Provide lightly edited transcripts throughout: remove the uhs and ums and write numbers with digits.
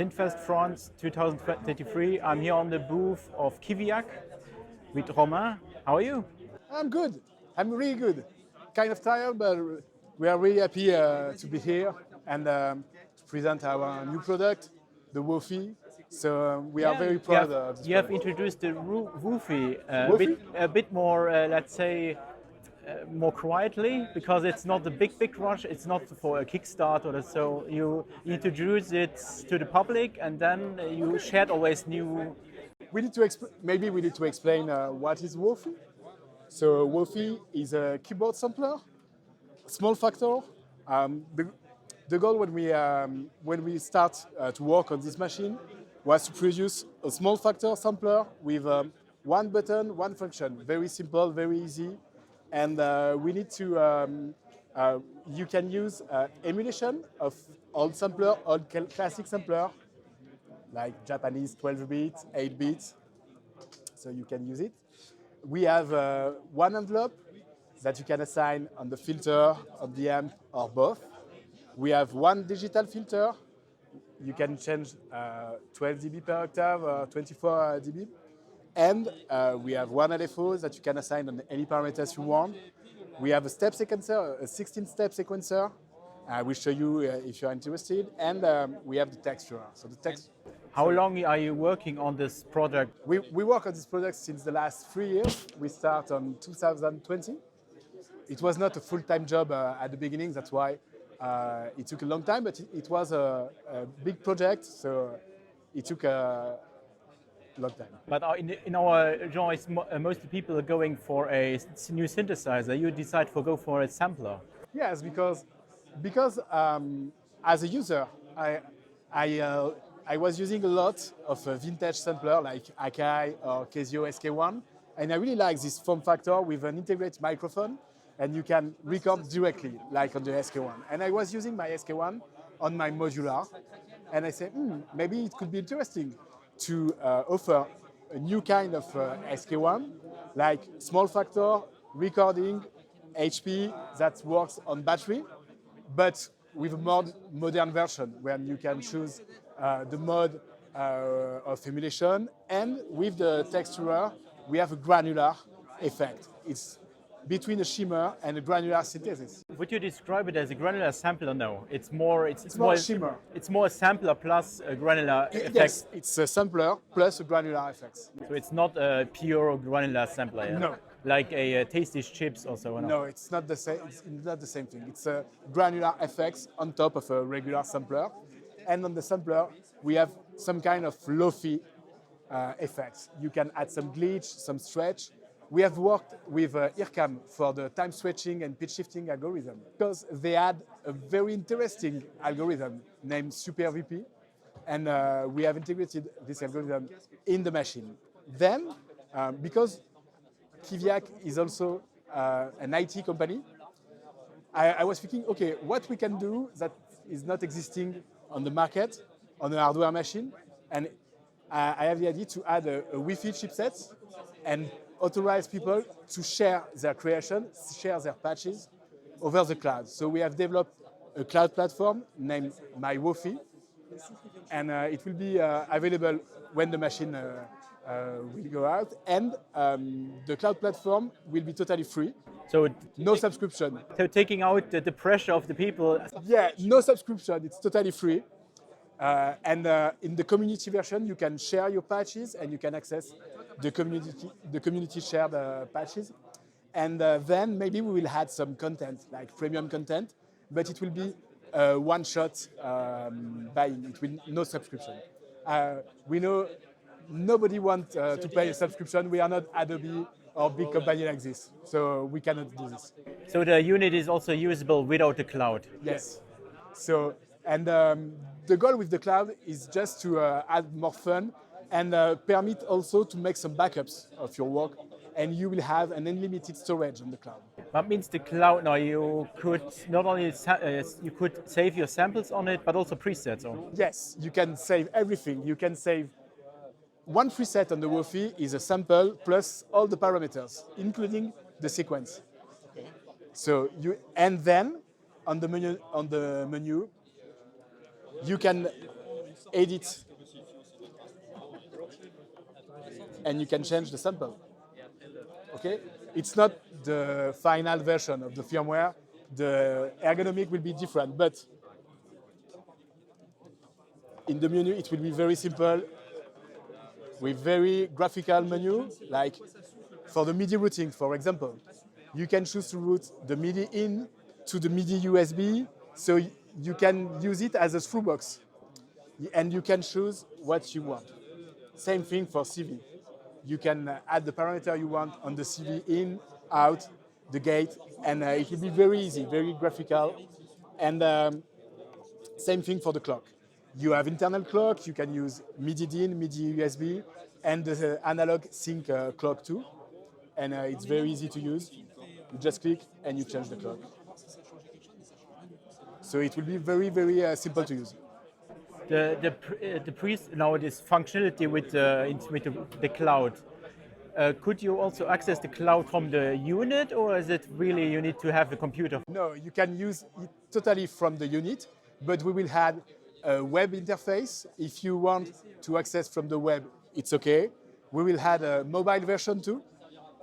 SynthFest France 2023. I'm here on the booth of Kiviak with Romain. How are you? I'm good. I'm really good. Kind of tired, but we are really happy to be here and to present our new product, the WOFI. So we are very proud of this You have product. introduced the WOFI WOFI? a bit more, let's say, more quietly, because it's not the big rush. It's not for a kickstart or so. You introduce it to the public, and then you shared always new. We need to maybe we need to explain what is WOFI. So WOFI is a keyboard sampler, small factor. The goal when we start to work on this machine was to produce a small factor sampler with one button, one function. Very simple, very easy. And we need to, you can use emulation of old sampler, old classic sampler, like Japanese 12 bits, 8 bits. So you can use it. We have one envelope that you can assign on the filter, on the amp, or both. We have one digital filter. You can change 12 dB per octave or 24 dB. And we have one LFO that you can assign on any parameters you want. We have a step sequencer, a 16-step sequencer. I will show you if you're interested. And we have the texture. So the text. How long are you working on this project? We work on this product since the last 3 years. We start on 2020. It was not a full-time job at the beginning. That's why it took a long time, but it was a big project. So it took a long time. But in our genre, most people are going for a new synthesizer. You decide to go for a sampler. Yes, because as a user, I was using a lot of vintage sampler like Akai or Casio SK1, and I really like this form factor with an integrated microphone, and you can record directly like on the SK1. And I was using my SK1 on my modular, and I said, maybe it could be interesting to offer a new kind of SK1, like small factor, recording, HP that works on battery, but with a more modern version where you can choose the mode of emulation, and with the texturer, we have a granular effect. It's between a shimmer and a granular synthesis. Would you describe it as a granular sampler? No, it's more shimmer. It's more a sampler plus a granular effect. Yes, it's a sampler plus a granular effect. So it's not a pure granular sampler. Yeah? No. Like a Tasty Chips or so. No, it's not the same. It's not the same thing. It's a granular effects on top of a regular sampler, and on the sampler we have some kind of lo-fi effects. You can add some glitch, some stretch. We have worked with IRCAM for the time stretching and pitch shifting algorithm because they had a very interesting algorithm named Super VP, and we have integrated this algorithm in the machine. Then, because Kiviak is also an IT company, I was thinking, okay, what we can do that is not existing on the market, on a hardware machine, and I have the idea to add a Wi-Fi chipset and authorize people to share their creation, share their patches over the cloud. So we have developed a cloud platform named My WOFI, and it will be available when the machine will go out. And the cloud platform will be totally free. So no subscription. So taking out the pressure of the people. Yeah, no subscription. It's totally free. And in the community version, you can share your patches and you can access the community shared patches. And then maybe we will add some content, like premium content, but it will be one-shot buying. It will no subscription. We know nobody wants to pay a subscription. We are not Adobe or big company like this, so we cannot do this. So the unit is also usable without the cloud. Yes. So and the goal with the cloud is just to add more fun and permit also to make some backups of your work, and you will have an unlimited storage on the cloud. That means the cloud now you could not only you could save your samples on it, but also presets on. Yes, you can save everything. You can save one preset on the WOFI is a sample plus all the parameters, including the sequence. Okay. So and then on the menu you can edit and you can change the sample. Okay? It's not the final version of the firmware. The ergonomic will be different, but in the menu it will be very simple with very graphical menu, like for the MIDI routing, for example. You can choose to route the MIDI in to the MIDI USB, so you can use it as a through box, and you can choose what you want. Same thing for CV. You can add the parameter you want on the CV in, out, the gate, and it will be very easy, very graphical. And same thing for the clock. You have internal clock, you can use MIDI DIN, MIDI USB, and the analog sync clock too. And it's very easy to use. You just click and you change the clock. So it will be very, very simple to use. Now this functionality with the cloud. Could you also access the cloud from the unit, or is it really you need to have a computer? No, you can use it totally from the unit, but we will have a web interface. If you want to access from the web, it's okay. We will have a mobile version too,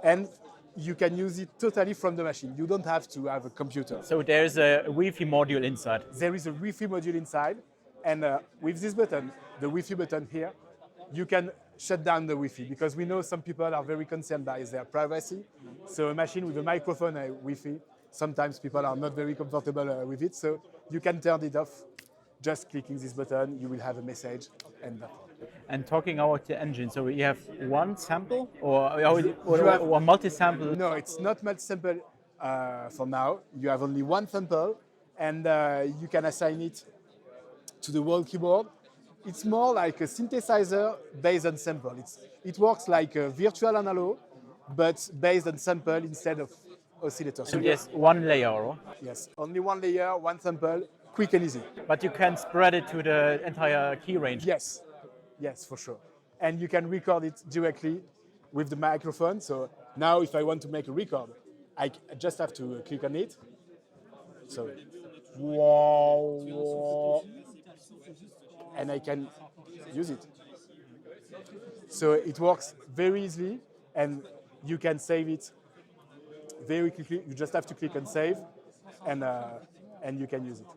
and you can use it totally from the machine. You don't have to have a computer. So there's a Wi-Fi module inside. There is a Wi-Fi module inside, and with this button, the Wi-Fi button here, you can shut down the Wi-Fi, because we know some people are very concerned by their privacy. So a machine with a microphone and Wi-Fi, sometimes people are not very comfortable with it. So you can turn it off. Just clicking this button, you will have a message, and that's all. And talking about the engine, so you have one sample or multi-sample? No, it's not multi-sample for now. You have only one sample, and you can assign it to the whole keyboard. It's more like a synthesizer based on sample. It works like a virtual analog, but based on sample instead of oscillator. So yes, one layer, or? Yes, only one layer, one sample, quick and easy. But you can spread it to the entire key range. Yes, yes, for sure. And you can record it directly with the microphone. So now if I want to make a record, I just have to click on it. So, and I can use it. So it works very easily, and you can save it very quickly. You just have to click on save, and you can use it.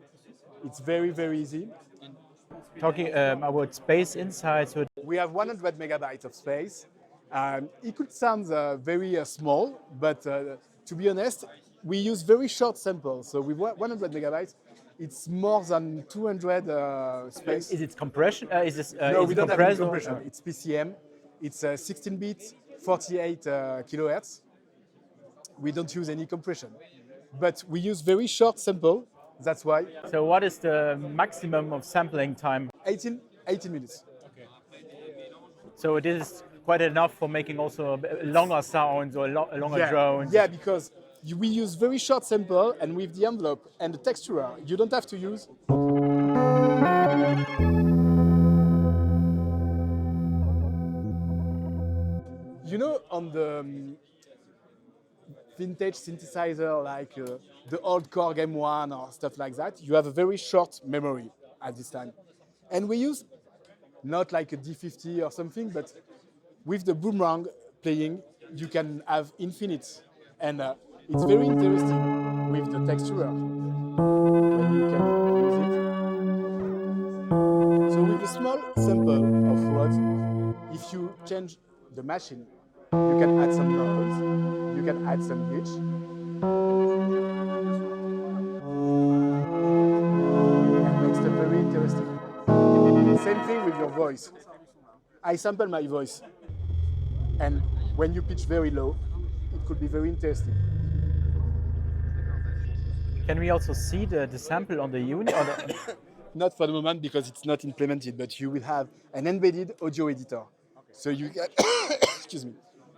It's very, very easy. Talking about space inside, so we have 100 megabytes of space. It could sound very small, but to be honest, we use very short samples. So with 100 megabytes, it's more than 200 space. Is it compression? No, we don't have any compression. It's PCM. It's 16-bit, 48 kilohertz. We don't use any compression. But we use very short sample. That's why. So what is the maximum of sampling time? 18 minutes. So it is quite enough for making also longer sounds or longer drones? Yeah, because we use very short sample, and with the envelope and the texturer, you don't have to use. You know, on the vintage synthesizer, like the old Core Game 1 or stuff like that, you have a very short memory at this time. And we use not like a D50 or something, but with the boomerang playing, you can have infinite. And it's very interesting with the texturer when you can use it. So with a small sample of rods, if you change the machine, you can add some noise, you can add some glitch. And makes them very interesting. Same thing with your voice. I sample my voice, and when you pitch very low, it could be very interesting. Can we also see the sample on the unit? Or Not for the moment because it's not implemented, but you will have an embedded audio editor. So you can, excuse me,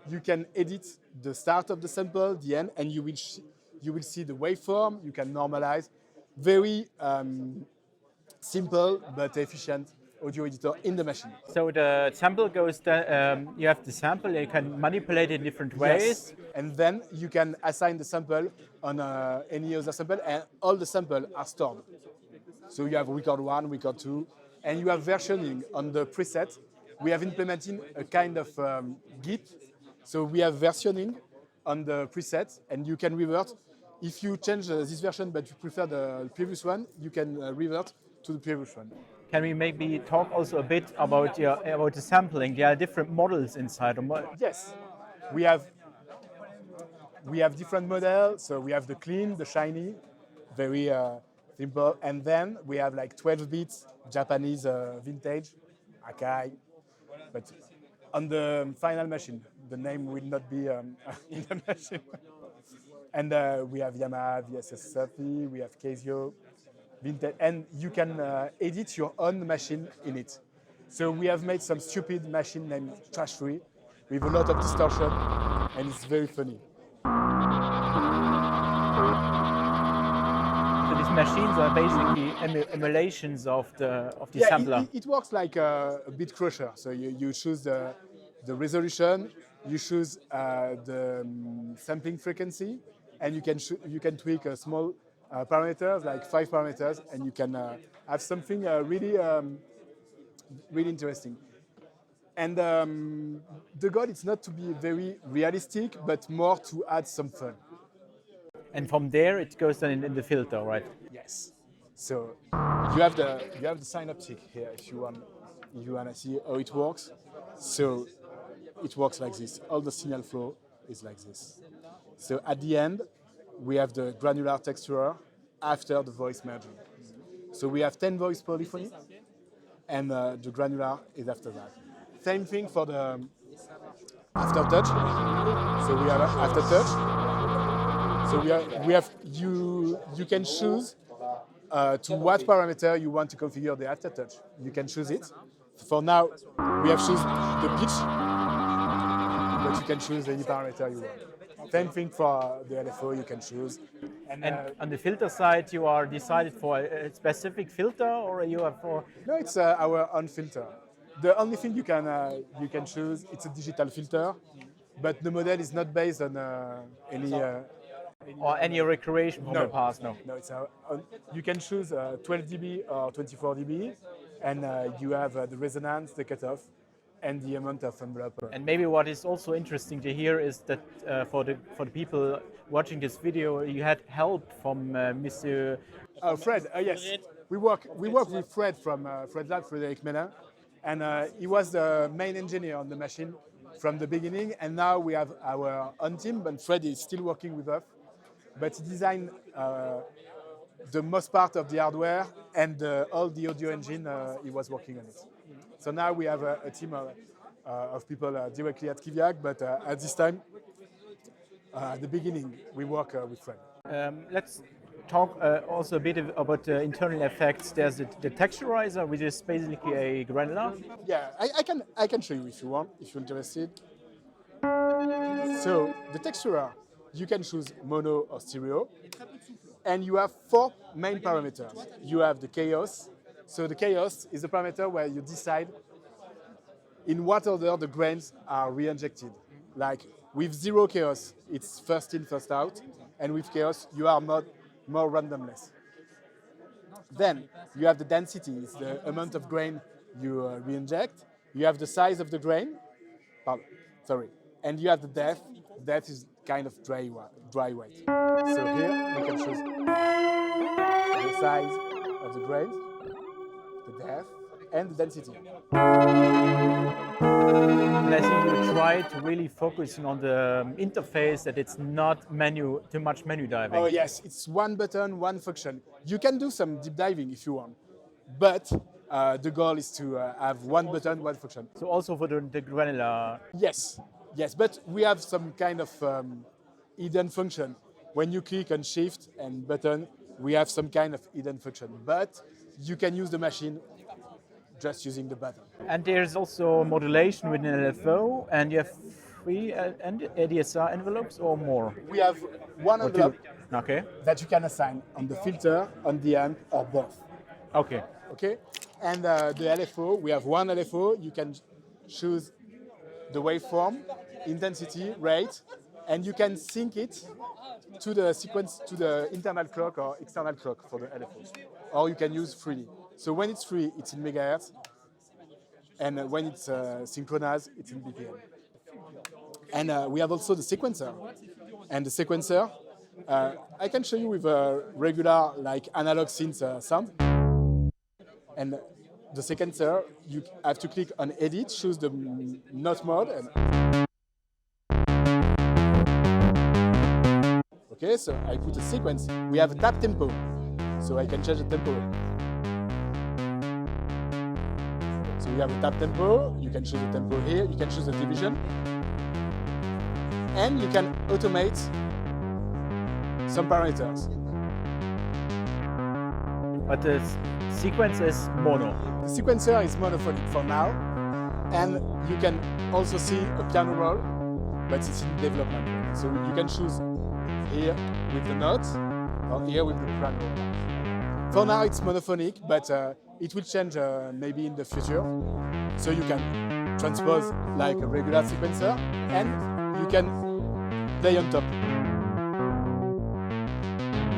you can edit the start of the sample, the end, and you will see the waveform. You can normalize. Very simple but efficient audio editor in the machine. So the sample goes, you have the sample, you can manipulate it in different ways. Yes. And then you can assign the sample on any other sample, and all the samples are stored. So you have record 1, record 2, and you have versioning on the preset. We have implemented a kind of Git. So we have versioning on the preset, and you can revert. If you change this version but you prefer the previous one, you can revert to the previous one. Can we maybe talk also a bit about about the sampling? There are different models inside. Yes, we have different models. So we have the clean, the shiny, very simple, and then we have like 12 bits Japanese vintage, Akai, but on the final machine. The name will not be in the machine. And we have Yamaha VSS30, we have Casio, vintage, and you can edit your own machine in it. So we have made some stupid machine named Trash Free with a lot of distortion, and it's very funny. So these machines are basically emulations of the sampler. It works like a bit crusher. So you choose the resolution, you choose the sampling frequency, and you can tweak small parameters like 5 parameters, and you can have something really interesting. And the goal is not to be very realistic, but more to add some fun. And from there it goes then in the filter, right? Yes. So you have the synoptic here if you want to see how it works. So it works like this. All the signal flow is like this. So at the end, we have the granular texturer after the voice merging. So we have 10 voice polyphony, and the granular is after that. Same thing for the aftertouch. So we have aftertouch. So you can choose to what parameter you want to configure the aftertouch. You can choose it. For now, we have chosen the pitch, but you can choose any parameter you want. Same thing for the LFO, you can choose. And on the filter side, you are decided for a specific filter, or you are for? No, it's our own filter. The only thing you can choose, it's a digital filter, but the model is not based on any. Or any recreation from the past? No. No, it's you can choose 12 dB or 24 dB, and you have the resonance, the cutoff, and the amount of envelope. And maybe what is also interesting to hear is that for the people watching this video, you had help from Monsieur. Fred. Yes, we work with Fred from Fred Lab, Frédéric Mélin, and he was the main engineer on the machine from the beginning. And now we have our own team, but Fred is still working with us. But he designed the most part of the hardware and all the audio engine. He was working on it. So now we have a team of people directly at Kiviak, but at this time, at the beginning, we work with Fred. Let's talk also a bit about the internal effects. There's the texturizer, which is basically a granular. Yeah, I can show you if you want, if you're interested. So the texturer, you can choose mono or stereo, and you have 4 main parameters. You have the chaos. So the chaos is the parameter where you decide in what order the grains are re-injected. Like with 0 chaos, it's first in, first out, and with chaos, you are more randomness. Then you have the density, it's the amount of grain you re-inject. You have the size of the grain, and you have the depth. Depth is kind of dry weight. So here we can choose the size of the grains, the depth, and the density. And I think you try to really focus on the interface, that it's not too much menu diving. Oh yes, it's one button, one function. You can do some deep diving if you want, but the goal is to have one button, one function. So also for the granular. Yes, but we have some kind of hidden function. When you click on Shift and button, we have some kind of hidden function, but you can use the machine just using the button. And there's also modulation with an LFO, and you have 3 ADSR envelopes or more? We have one envelope that you can assign on the filter, on the amp, or both. Okay. And the LFO, we have one LFO. You can choose the waveform, intensity, rate, and you can sync it to the sequence, to the internal clock or external clock for the LFOs. Or you can use freely. So when it's free, it's in megahertz, and when it's synchronized, it's in BPM. And we have also the sequencer. And the sequencer, I can show you with a regular like analog synth sound. And the sequencer, you have to click on edit, choose the note mode. Okay, so I put a sequence. We have a tap tempo, so I can change the tempo. So we have a tap tempo, you can choose the tempo here, you can choose the division. And you can automate some parameters. But the sequence is mono. The sequencer is monophonic for now, and you can also see a piano roll, but it's in development. So you can choose here with the notes or here with the piano roll. For now it's monophonic, but it will change maybe in the future. So you can transpose like a regular sequencer, and you can play on top.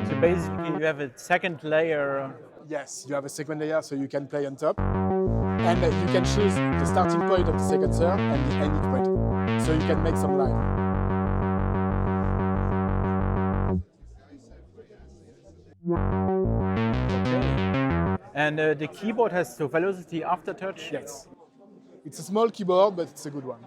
So basically you have a second layer. Yes, you have a second layer, so you can play on top. And you can choose the starting point of the sequencer and the ending point. So you can make some line. Okay. And the keyboard has the velocity aftertouch? Yes. It's a small keyboard, but it's a good one.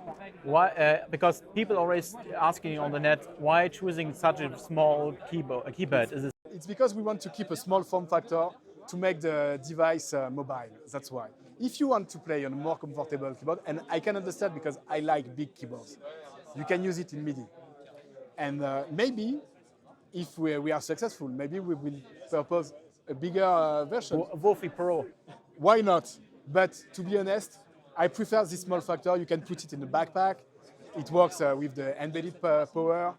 Why? Because people always asking on the net, why choosing such a small keypad? Is it? It's because we want to keep a small form factor to make the device mobile. That's why. If you want to play on a more comfortable keyboard, and I can understand because I like big keyboards, you can use it in MIDI. And maybe, if we are successful, maybe we will propose a bigger version. WOFI Pro. Why not? But to be honest, I prefer this small factor. You can put it in the backpack. It works with the embedded power.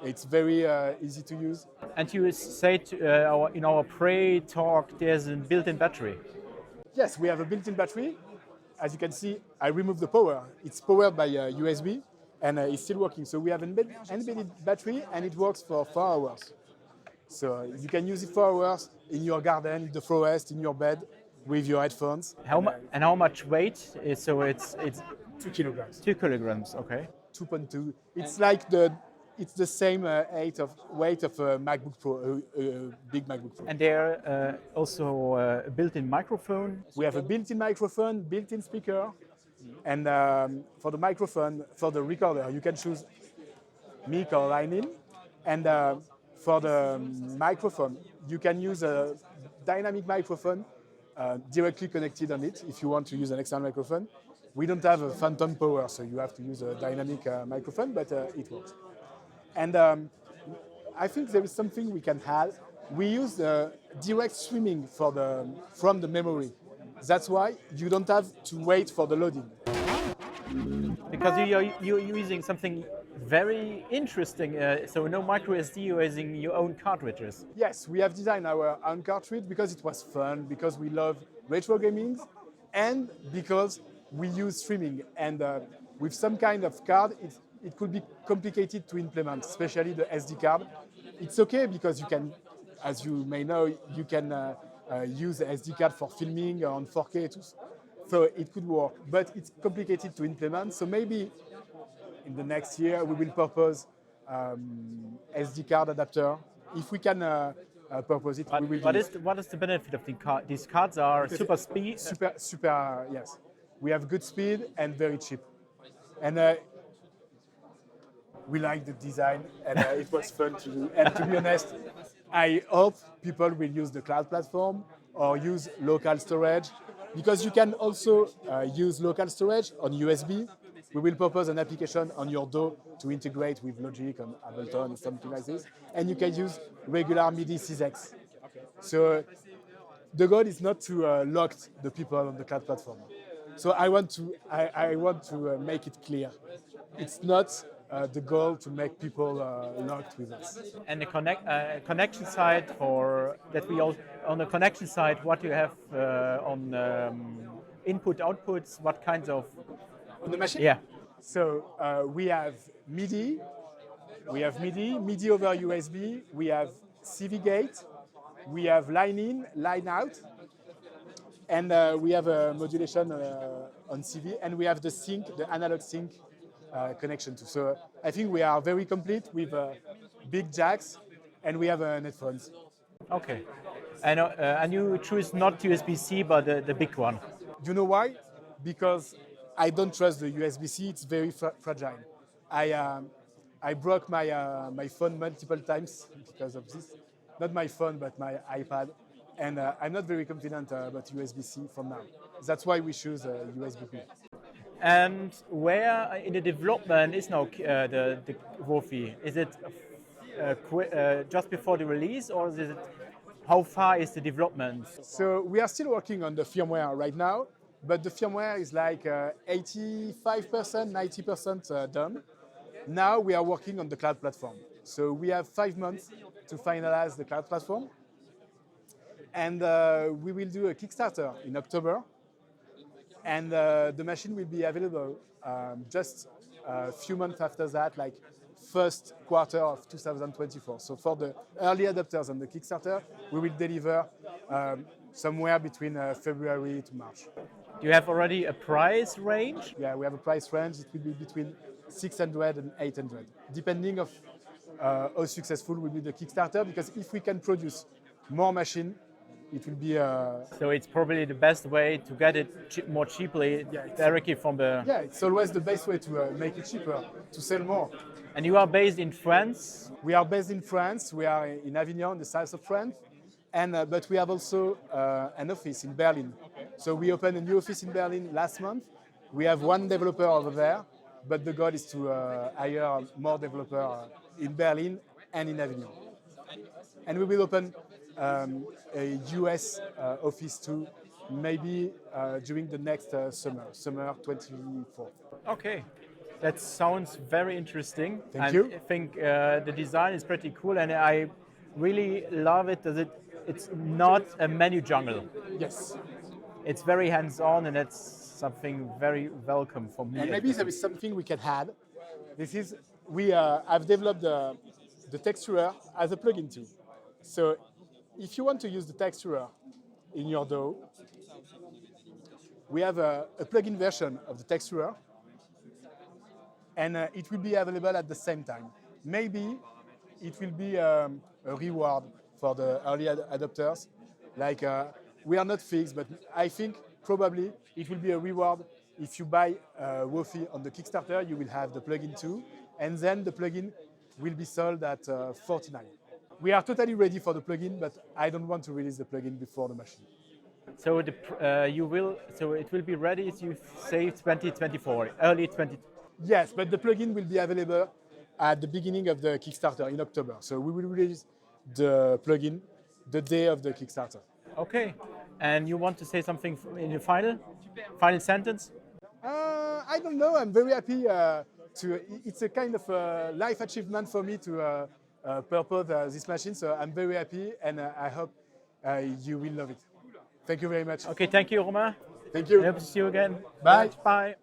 It's very easy to use. And you said in our pre-talk there's a built-in battery. Yes, we have a built-in battery. As you can see, I removed the power. It's powered by USB, and it's still working. So we have an embedded battery, and it works for 4 hours. So you can use it for hours in your garden, in the forest, in your bed, with your headphones. How much weight? So it's 2 kilograms. 2 kilograms. Okay. 2.2. It's like it's the same weight of a MacBook Pro, a big MacBook Pro. And there also a built-in microphone. We have a built-in microphone, built-in speaker, and for the microphone, for the recorder, you can choose mic or line-in. And for the microphone, you can use a dynamic microphone directly connected on it if you want to use an external microphone. We don't have a phantom power, so you have to use a dynamic microphone, but it works. And I think there is something we can add. We use direct streaming from the memory. That's why you don't have to wait for the loading. Because you're using something very interesting. So no micro SD, you're using your own cartridges. Yes, we have designed our own cartridge because it was fun, because we love retro gaming, and because we use streaming. And with some kind of card, it could be complicated to implement, especially the SD card. It's okay because you can, as you may know, you can use the SD card for filming on 4K too. So it could work, but it's complicated to implement. So maybe in the next year we will propose SD card adapter. If we can propose it, we will. What is the benefit of the card? These cards are super speed. Super, yes. We have good speed and very cheap. And we like the design, and it was fun to do. And to be honest, I hope people will use the cloud platform or use local storage, because you can also use local storage on USB. We will propose an application on your DAW to integrate with Logic on Ableton or something like this, and you can use regular MIDI CX. So the goal is not to lock the people on the cloud platform. So I want to make it clear. It's not the goal to make people locked with us. And the connection side on the connection side, what you have on input outputs, what kinds of on the machine? Yeah. So we have MIDI over USB. We have CV gate. We have line in, line out, And we have a modulation on CV, and we have the sync, the analog sync connection too. So I think we are very complete with big jacks, and we have headphones. Okay. And you choose not USB-C, but the big one. You know why? Because I don't trust the USB-C. It's very fragile. I broke my phone multiple times because of this. Not my phone, but my iPad. And I'm not very confident about USB-C for now. That's why we choose USB-B. And where in the development is now the WOFI? Is it just before the release, or is it, how far is the development? So we are still working on the firmware right now, but the firmware is like 85%, 90% done. Now we are working on the cloud platform. So we have 5 months to finalize the cloud platform. And we will do a Kickstarter in October. And the machine will be available just a few months after that, like first quarter of 2024. So for the early adopters on the Kickstarter, we will deliver somewhere between February to March. Do you have already a price range? Yeah, we have a price range. It will be between 600 and 800, depending of how successful will be the Kickstarter, because if we can produce more machine, it will be. So it's probably the best way to get it more cheaply directly from the. Yeah, it's always the best way to make it cheaper, to sell more. And you are based in France? We are based in France. We are in Avignon, the south of France, and but we have also an office in Berlin. So we opened a new office in Berlin last month. We have one developer over there, but the goal is to hire more developers in Berlin and in Avignon. And we will open a US office too, maybe during the next summer 24. Okay, that sounds very interesting. Thank you. I think the design is pretty cool, and I really love it that it's not a menu jungle. Yes. It's very hands-on, and that's something very welcome for me. And maybe there is something we can add. This is I've developed the texturer as a plugin too. So if you want to use the texturer in your DAW, we have a plugin version of the texturer, and it will be available at the same time. Maybe it will be a reward for the early adopters. Like we are not fixed, but I think probably it will be a reward. If you buy WOFI on the Kickstarter, you will have the plugin too, and then the plugin will be sold at 49. We are totally ready for the plugin, but I don't want to release the plugin before the machine. So it will be ready, as you say, 2024, early 20. Yes, but the plugin will be available at the beginning of the Kickstarter in October. So we will release the plugin the day of the Kickstarter. Okay, and you want to say something in your final sentence? I don't know. I'm very happy it's a kind of life achievement for me to purpose this machine. So I'm very happy, and I hope you will love it. Thank you very much. Okay, thank you, Romain. Thank you. I hope to see you again. Bye. Bye.